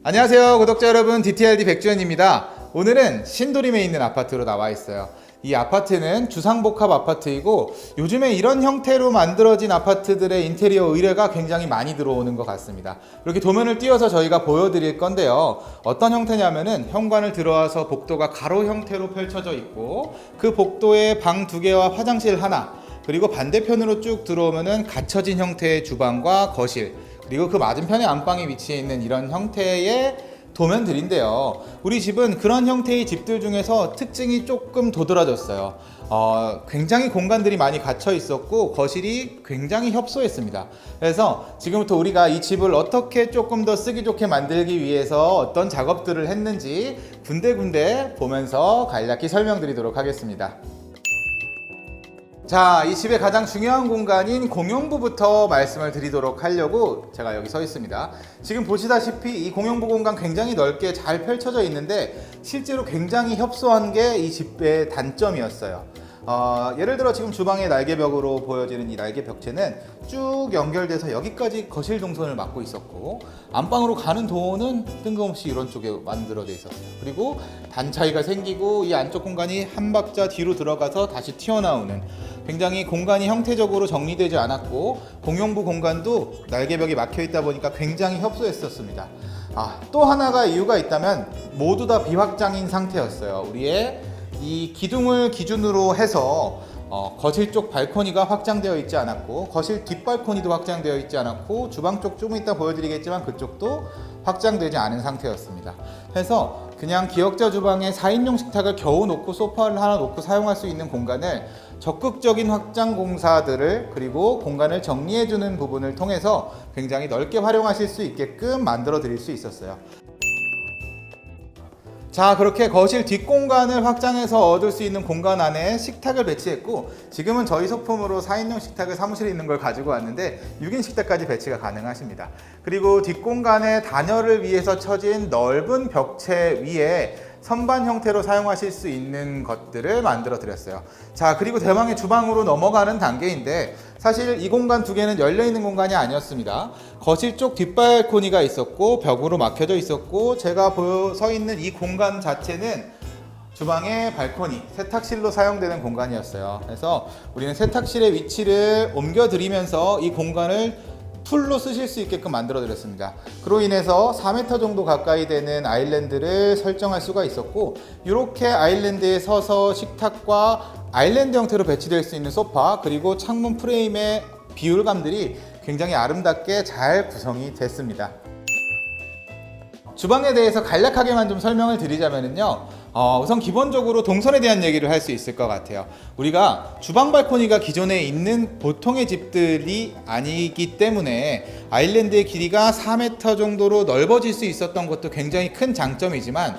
안녕하세요 구독자 여러분, DTLD 백주현입니다. 오늘은 신도림에 있는 아파트로 나와 있어요. 이 아파트는 주상복합 아파트이고 요즘에 이런 형태로 만들어진 아파트들의 인테리어 의뢰가 굉장히 많이 들어오는 것 같습니다. 이렇게 도면을 띄워서 저희가 보여드릴 건데요. 어떤 형태냐면은 현관을 들어와서 복도가 가로 형태로 펼쳐져 있고 그 복도에 방 2개와 화장실 하나, 그리고 반대편으로 쭉 들어오면은 갖춰진 형태의 주방과 거실, 그리고 그 맞은편에 안방이 위치해 있는 이런 형태의 도면들인데요. 우리 집은 그런 형태의 집들 중에서 특징이 조금 도드라졌어요. 굉장히 공간들이 많이 갇혀 있었고 거실이 굉장히 협소했습니다. 그래서 지금부터 우리가 이 집을 어떻게 조금 더 쓰기 좋게 만들기 위해서 어떤 작업들을 했는지 군데군데 보면서 간략히 설명드리도록 하겠습니다. 자, 이 집의 가장 중요한 공간인 공용부부터 말씀을 드리도록 하려고 제가 여기 서 있습니다. 지금 보시다시피 이 공용부 공간 굉장히 넓게 잘 펼쳐져 있는데 실제로 굉장히 협소한 게 이 집의 단점이었어요. 예를 들어 지금 주방의 날개벽으로 보여지는 이 날개벽체는 쭉 연결돼서 여기까지 거실 동선을 막고 있었고, 안방으로 가는 도어는 뜬금없이 이런 쪽에 만들어져 있었어요. 그리고 단 차이가 생기고 이 안쪽 공간이 한 박자 뒤로 들어가서 다시 튀어나오는, 굉장히 공간이 형태적으로 정리되지 않았고 공용부 공간도 날개벽이 막혀 있다 보니까 굉장히 협소했었습니다. 또 하나가 이유가 있다면 모두 다 비확장인 상태였어요. 우리의 이 기둥을 기준으로 해서 거실 쪽 발코니가 확장되어 있지 않았고, 거실 뒷 발코니도 확장되어 있지 않았고, 주방 쪽 조금 이따 보여드리겠지만 그쪽도 확장되지 않은 상태였습니다. 그래서 그냥 기역자 주방에 4인용 식탁을 겨우 놓고 소파를 하나 놓고 사용할 수 있는 공간을 적극적인 확장 공사들을, 그리고 공간을 정리해주는 부분을 통해서 굉장히 넓게 활용하실 수 있게끔 만들어 드릴 수 있었어요. 자, 그렇게 거실 뒷공간을 확장해서 얻을 수 있는 공간 안에 식탁을 배치했고, 지금은 저희 소품으로 4인용 식탁을 사무실에 있는 걸 가지고 왔는데 6인 식탁까지 배치가 가능하십니다. 그리고 뒷공간의 단열을 위해서 쳐진 넓은 벽체 위에 선반 형태로 사용하실 수 있는 것들을 만들어 드렸어요. 자, 그리고 대망의 주방으로 넘어가는 단계인데, 사실 이 공간 2개는 열려있는 공간이 아니었습니다. 거실 쪽 뒷발코니가 있었고 벽으로 막혀져 있었고, 제가 서 있는 이 공간 자체는 주방의 발코니, 세탁실로 사용되는 공간이었어요. 그래서 우리는 세탁실의 위치를 옮겨드리면서 이 공간을 풀로 쓰실 수 있게끔 만들어 드렸습니다. 그로 인해서 4m 정도 가까이 되는 아일랜드를 설정할 수가 있었고, 이렇게 아일랜드에 서서 식탁과 아일랜드 형태로 배치될 수 있는 소파, 그리고 창문 프레임의 비율감들이 굉장히 아름답게 잘 구성이 됐습니다. 주방에 대해서 간략하게만 좀 설명을 드리자면요, 우선 기본적으로 동선에 대한 얘기를 할 수 있을 것 같아요. 우리가 주방 발코니가 기존에 있는 보통의 집들이 아니기 때문에 아일랜드의 길이가 4m 정도로 넓어질 수 있었던 것도 굉장히 큰 장점이지만,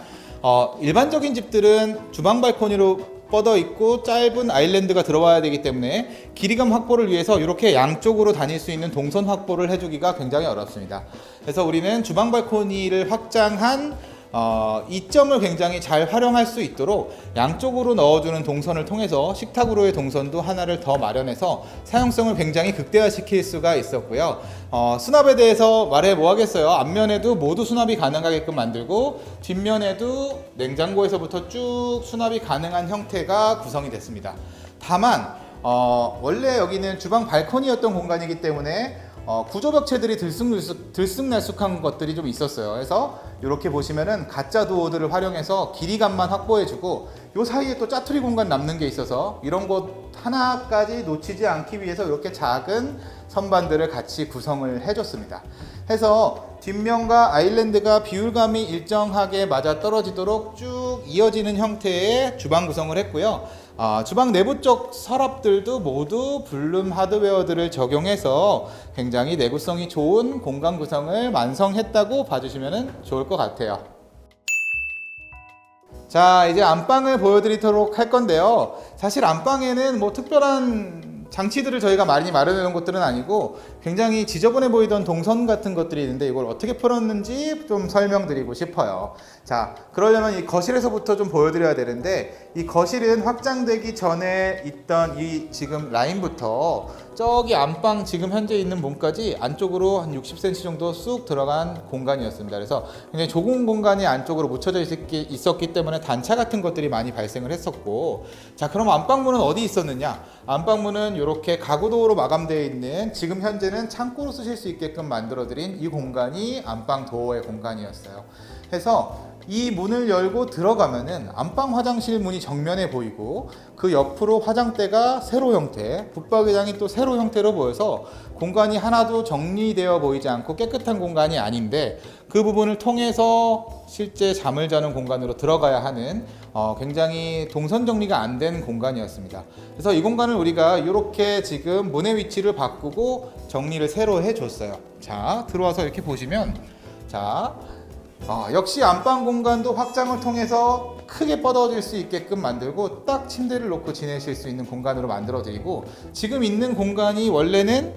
일반적인 집들은 주방 발코니로 뻗어 있고 짧은 아일랜드가 들어와야 되기 때문에 길이감 확보를 위해서 이렇게 양쪽으로 다닐 수 있는 동선 확보를 해주기가 굉장히 어렵습니다. 그래서 우리는 주방 발코니를 확장한 이점을 굉장히 잘 활용할 수 있도록 양쪽으로 넣어주는 동선을 통해서 식탁으로의 동선도 하나를 더 마련해서 사용성을 굉장히 극대화시킬 수가 있었고요. 수납에 대해서 말해 뭐하겠어요. 앞면에도 모두 수납이 가능하게끔 만들고 뒷면에도 냉장고에서부터 쭉 수납이 가능한 형태가 구성이 됐습니다. 다만 원래 여기는 주방 발코니였던 공간이기 때문에 구조벽체들이 들쑥날쑥한 것들이 좀 있었어요. 그래서 이렇게 보시면은 가짜 도어들을 활용해서 길이감만 확보해주고, 요 사이에 또 짜투리 공간 남는 게 있어서 이런 것 하나까지 놓치지 않기 위해서 이렇게 작은 선반들을 같이 구성을 해줬습니다. 해서 뒷면과 아일랜드가 비율감이 일정하게 맞아 떨어지도록 쭉 이어지는 형태의 주방 구성을 했고요. 주방 내부 쪽 서랍들도 모두 블룸 하드웨어들을 적용해서 굉장히 내구성이 좋은 공간 구성을 완성했다고 봐주시면 좋을 것 같아요. 자, 이제 안방을 보여드리도록 할 건데요. 사실 안방에는 뭐 특별한 장치들을 저희가 많이 마련해 놓은 것들은 아니고 굉장히 지저분해 보이던 동선 같은 것들이 있는데 이걸 어떻게 풀었는지 좀 설명드리고 싶어요. 자, 그러려면 이 거실에서부터 좀 보여드려야 되는데, 이 거실은 확장되기 전에 있던 이 지금 라인부터 저기 안방 지금 현재 있는 문까지 안쪽으로 한 60cm 정도 쑥 들어간 공간이었습니다. 그래서 굉장히 좁은 공간이 안쪽으로 묻혀져 있었기 때문에 단차 같은 것들이 많이 발생을 했었고, 자, 그럼 안방문은 어디 있었느냐? 안방문은 이렇게 가구도어로 마감되어 있는, 지금 현재는 창고로 쓰실 수 있게끔 만들어드린 이 공간이 안방 도어의 공간이었어요. 해서 이 문을 열고 들어가면은 안방 화장실 문이 정면에 보이고, 그 옆으로 화장대가 세로 형태, 붙박이장이 또 세로 형태로 보여서 공간이 하나도 정리되어 보이지 않고 깨끗한 공간이 아닌데, 그 부분을 통해서 실제 잠을 자는 공간으로 들어가야 하는 굉장히 동선 정리가 안 된 공간이었습니다. 그래서 이 공간을 우리가 이렇게 지금 문의 위치를 바꾸고 정리를 새로 해줬어요. 자, 들어와서 이렇게 보시면, 자, 역시 안방 공간도 확장을 통해서 크게 뻗어질 수 있게끔 만들고 딱 침대를 놓고 지내실 수 있는 공간으로 만들어 드리고, 지금 있는 공간이 원래는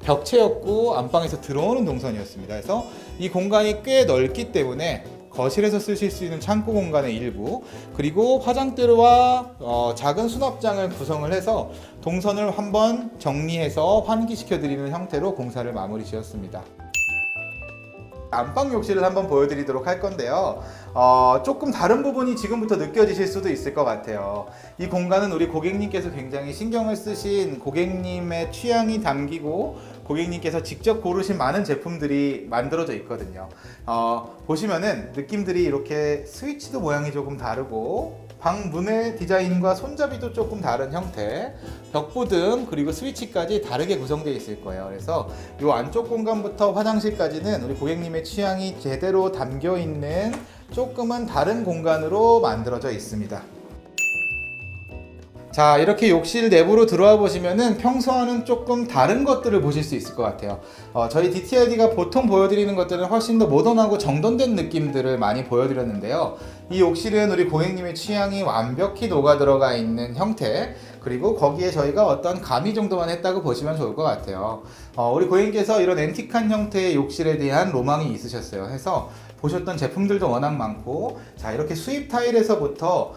벽체였고 안방에서 들어오는 동선이었습니다. 그래서 이 공간이 꽤 넓기 때문에 거실에서 쓰실 수 있는 창고 공간의 일부, 그리고 화장대와 작은 수납장을 구성을 해서 동선을 한번 정리해서 환기시켜 드리는 형태로 공사를 마무리 지었습니다. 안방 욕실을 한번 보여드리도록 할 건데요. 조금 다른 부분이 지금부터 느껴지실 수도 있을 것 같아요. 이 공간은 우리 고객님께서 굉장히 신경을 쓰신, 고객님의 취향이 담기고 고객님께서 직접 고르신 많은 제품들이 만들어져 있거든요. 보시면은 느낌들이 이렇게 스위치도 모양이 조금 다르고, 방 문의 디자인과 손잡이도 조금 다른 형태, 벽보등 그리고 스위치까지 다르게 구성되어 있을 거예요. 그래서 이 안쪽 공간부터 화장실까지는 우리 고객님의 취향이 제대로 담겨 있는 조금은 다른 공간으로 만들어져 있습니다. 자, 이렇게 욕실 내부로 들어와 보시면은 평소와는 조금 다른 것들을 보실 수 있을 것 같아요. 저희 DTLD가 보통 보여드리는 것들은 훨씬 더 모던하고 정돈된 느낌들을 많이 보여드렸는데요. 이 욕실은 우리 고객님의 취향이 완벽히 녹아 들어가 있는 형태, 그리고 거기에 저희가 어떤 가미 정도만 했다고 보시면 좋을 것 같아요. 우리 고객님께서 이런 앤틱한 형태의 욕실에 대한 로망이 있으셨어요. 해서 보셨던 제품들도 워낙 많고, 자, 이렇게 수입 타일에서부터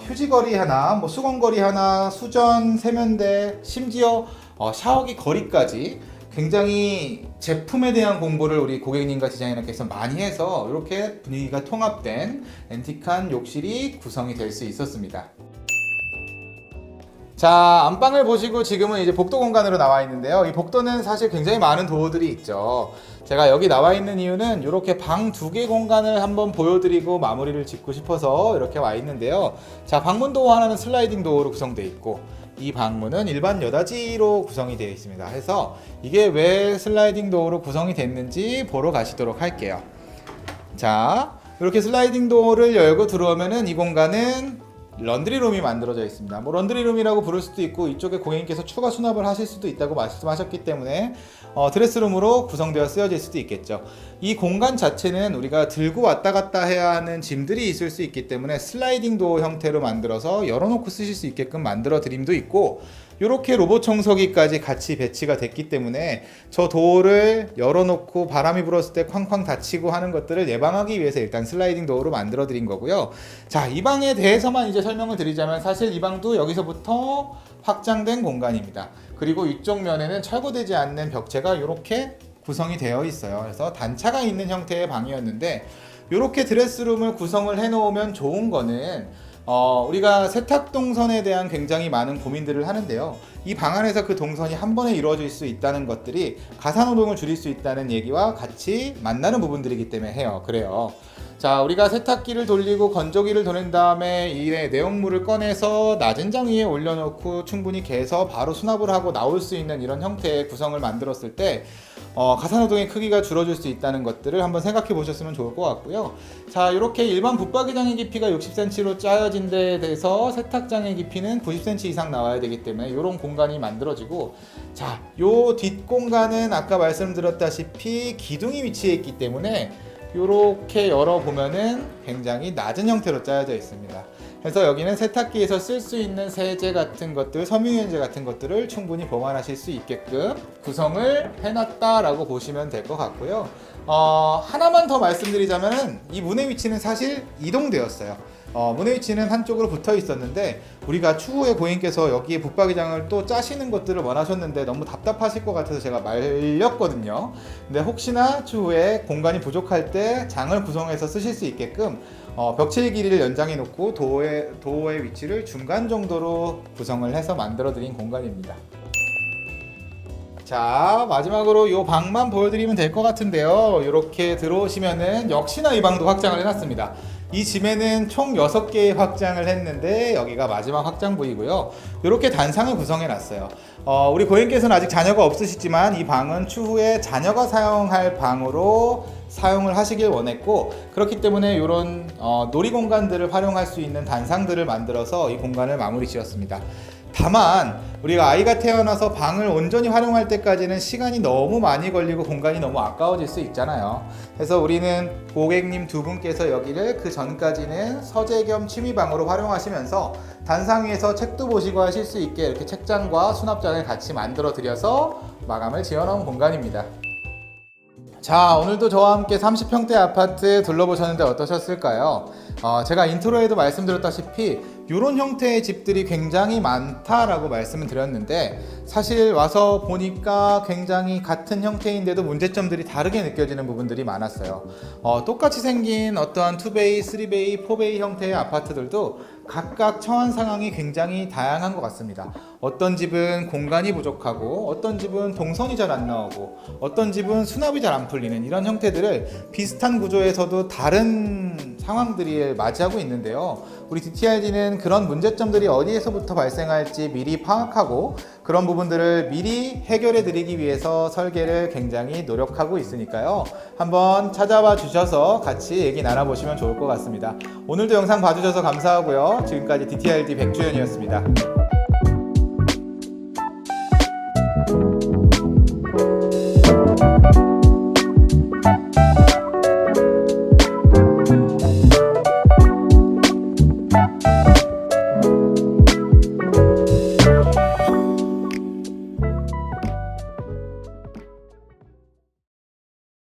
휴지거리 하나, 뭐 수건거리 하나, 수전, 세면대, 심지어 샤워기 거리까지 굉장히 제품에 대한 공부를 우리 고객님과 디자이너께서 많이 해서 이렇게 분위기가 통합된 앤틱한 욕실이 구성이 될 수 있었습니다. 자, 안방을 보시고 지금은 이제 복도 공간으로 나와 있는데요. 이 복도는 사실 굉장히 많은 도어들이 있죠. 제가 여기 나와 있는 이유는 이렇게 방 2개 공간을 한번 보여드리고 마무리를 짓고 싶어서 이렇게 와 있는데요. 자, 방문 도어 하나는 슬라이딩 도어로 구성되어 있고, 이 방문은 일반 여닫이로 구성이 되어 있습니다. 해서 이게 왜 슬라이딩 도어로 구성이 됐는지 보러 가시도록 할게요. 자, 이렇게 슬라이딩 도어를 열고 들어오면은 이 공간은 런드리룸이 만들어져 있습니다. 뭐 런드리룸이라고 부를 수도 있고, 이쪽에 고객님께서 추가 수납을 하실 수도 있다고 말씀하셨기 때문에 드레스룸으로 구성되어 쓰여질 수도 있겠죠. 이 공간 자체는 우리가 들고 왔다 갔다 해야 하는 짐들이 있을 수 있기 때문에 슬라이딩 도어 형태로 만들어서 열어놓고 쓰실 수 있게끔 만들어 드림도 있고, 이렇게 로봇 청소기까지 같이 배치가 됐기 때문에 저 도어를 열어놓고 바람이 불었을 때 쾅쾅 닫히고 하는 것들을 예방하기 위해서 일단 슬라이딩 도어로 만들어 드린 거고요. 자, 이 방에 대해서만 이제 설명을 드리자면, 사실 이 방도 여기서부터 확장된 공간입니다. 그리고 이쪽 면에는 철거되지 않는 벽체가 이렇게 구성이 되어 있어요. 그래서 단차가 있는 형태의 방이었는데, 이렇게 드레스룸을 구성을 해 놓으면 좋은 거는 우리가 세탁 동선에 대한 굉장히 많은 고민들을 하는데요. 이 방 안에서 그 동선이 한 번에 이루어질 수 있다는 것들이 가사노동을 줄일 수 있다는 얘기와 같이 만나는 부분들이기 때문에 해요. 그래요. 자, 우리가 세탁기를 돌리고 건조기를 돌린 다음에 이 내용물을 꺼내서 낮은 장 위에 올려놓고 충분히 개서 바로 수납을 하고 나올 수 있는 이런 형태의 구성을 만들었을 때 가사노동의 크기가 줄어들 수 있다는 것들을 한번 생각해 보셨으면 좋을 것 같고요. 자, 이렇게 일반 붙박이장의 깊이가 60cm로 짜여진 데 대해서 세탁장의 깊이는 90cm 이상 나와야 되기 때문에 이런 공간이 만들어지고, 자, 요 뒷공간은 아까 말씀드렸다시피 기둥이 위치해 있기 때문에 이렇게 열어보면은 굉장히 낮은 형태로 짜여져 있습니다. 그래서 여기는 세탁기에서 쓸 수 있는 세제 같은 것들, 섬유유연제 같은 것들을 충분히 보관하실 수 있게끔 구성을 해놨다라고 보시면 될 것 같고요. 하나만 더 말씀드리자면은 이 문의 위치는 사실 이동되었어요. 문의 위치는 한쪽으로 붙어 있었는데 우리가 추후에 고객님께서 여기에 붙박이장을 또 짜시는 것들을 원하셨는데 너무 답답하실 것 같아서 제가 말렸거든요. 근데 혹시나 추후에 공간이 부족할 때 장을 구성해서 쓰실 수 있게끔 벽체 길이를 연장해 놓고 도어의 위치를 중간 정도로 구성을 해서 만들어 드린 공간입니다. 자, 마지막으로 이 방만 보여드리면 될 것 같은데요. 이렇게 들어오시면은 역시나 이 방도 확장을 해놨습니다. 이 집에는 총 6개의 확장을 했는데 여기가 마지막 확장 부위고요. 이렇게 단상을 구성해 놨어요. 우리 고객님께서는 아직 자녀가 없으시지만 이 방은 추후에 자녀가 사용할 방으로 사용을 하시길 원했고, 그렇기 때문에 이런 놀이 공간들을 활용할 수 있는 단상들을 만들어서 이 공간을 마무리 지었습니다. 다만 우리가 아이가 태어나서 방을 온전히 활용할 때까지는 시간이 너무 많이 걸리고 공간이 너무 아까워질 수 있잖아요. 그래서 우리는 고객님 두 분께서 여기를 그 전까지는 서재 겸 취미방으로 활용하시면서 단상 위에서 책도 보시고 하실 수 있게 이렇게 책장과 수납장을 같이 만들어 드려서 마감을 지어 놓은 공간입니다. 자, 오늘도 저와 함께 30평대 아파트 둘러보셨는데 어떠셨을까요? 제가 인트로에도 말씀드렸다시피 이런 형태의 집들이 굉장히 많다라고 말씀을 드렸는데, 사실 와서 보니까 굉장히 같은 형태인데도 문제점들이 다르게 느껴지는 부분들이 많았어요. 똑같이 생긴 어떠한 2베이, 3베이, 4베이 형태의 아파트들도 각각 처한 상황이 굉장히 다양한 것 같습니다. 어떤 집은 공간이 부족하고, 어떤 집은 동선이 잘 안 나오고, 어떤 집은 수납이 잘 안 풀리는 이런 형태들을 비슷한 구조에서도 다른 상황들이 맞이하고 있는데요. 우리 DTRD는 그런 문제점들이 어디에서부터 발생할지 미리 파악하고 그런 부분들을 미리 해결해 드리기 위해서 설계를 굉장히 노력하고 있으니까요. 한번 찾아와 주셔서 같이 얘기 나눠보시면 좋을 것 같습니다. 오늘도 영상 봐주셔서 감사하고요. 지금까지 DTRD 백주현이었습니다.